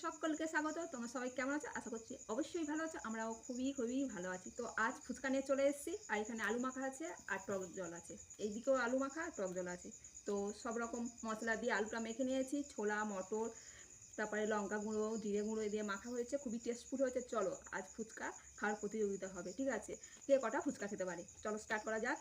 সকলকে স্বাগত। তোমরা সবাই কেমন আছো? আশা করছি অবশ্যই ভালো আছো। আমরাও খুবই ভালো আছি। তো আজ ফুচকা নিয়ে চলে এসেছি। আর এখানে আলু মাখা আছে আর টক জল আছে। এইদিকেও আলু মাখা আর টক জল আছে। তো সব রকম মশলা দিয়ে আলুটা মেখে নিয়েছি। ছোলা, মটর, তারপরে লঙ্কা গুঁড়ো, জিরে গুঁড়ো দিয়ে মাখা হয়েছে। খুবই টেস্টফুল হয়েছে। চলো আজ ফুচকা খাওয়ার প্রতিযোগিতা হবে, ঠিক আছে? কে কটা ফুচকা খেতে পারে? চলো স্টার্ট করা যাক।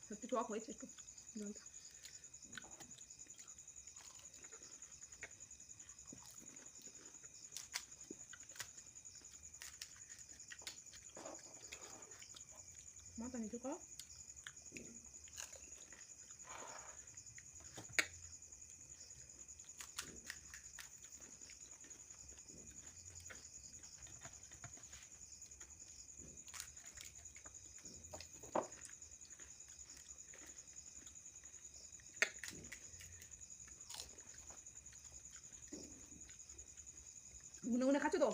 সত্যি টক হয়েছে একটু জলটা। মাথা নিচু করো। গুনে গুনে খাচ্ছো তো?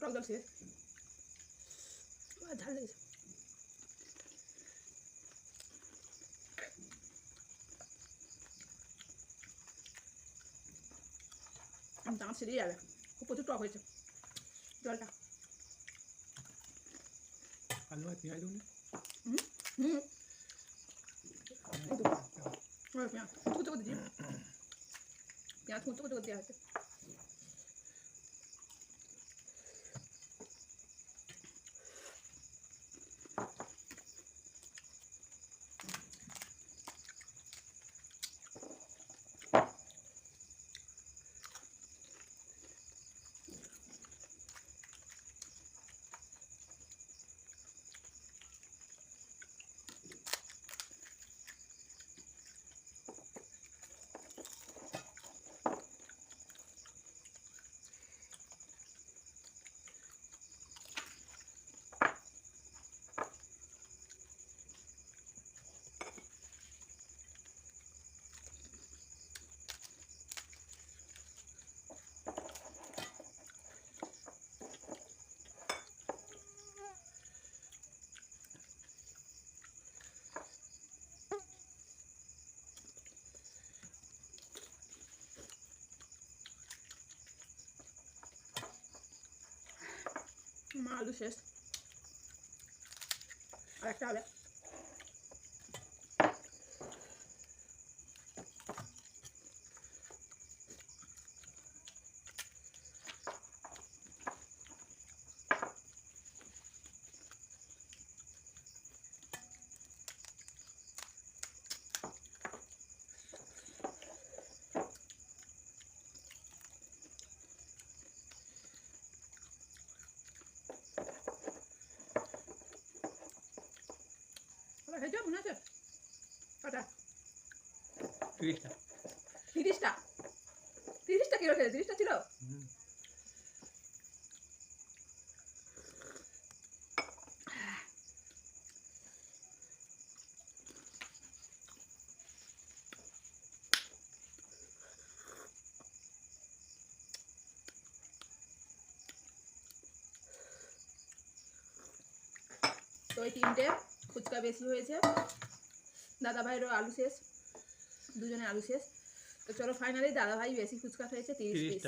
টক জল শেষ। ঝাল লেগেছে। দাঁত সেরিয়ে যাবে। খুব প্রচুর টক হয়েছে জলটা। আলু আর পেঁয়াজ দেবো না? হুম হুম পেঁয়াজ কুচকুচো করে দিচ্ছি। পেঁয়াজ কুচকুচো করে দেওয়া হয়েছে। আলু শেষ, আর একটা হবে। খেয়েছো মনে আছে কটা? 30টা। 30টা? 30টা কিলো খেয়েছে? 30টা ছিল? ওই 3টে ফুচকা বেশি হয়েছে, দাদা ভাইয়েরও আলু শেষ, দুজনে আলু শেষ। তো চলো ফাইনালি দাদা ভাই বেশি ফুচকা খেয়েছে 30 পিস,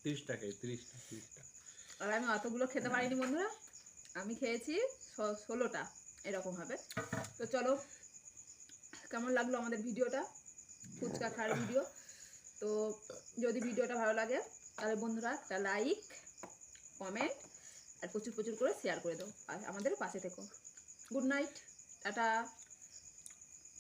30 টাকায় 30টা। আর আমি অতগুলো খেতে পারিনি বন্ধুরা, আমি খেয়েছি 16টা এরকম হবে। তো চলো কেমন লাগলো আমাদের ভিডিওটা, ফুচকা খাওয়ার ভিডিও। তো যদি ভিডিওটা ভালো লাগে তাহলে বন্ধুরা একটা লাইক, কমেন্ট আর প্রচুর প্রচুর করে শেয়ার করে দাও, আর আমাদের পাশে থেকো। Good night, tata.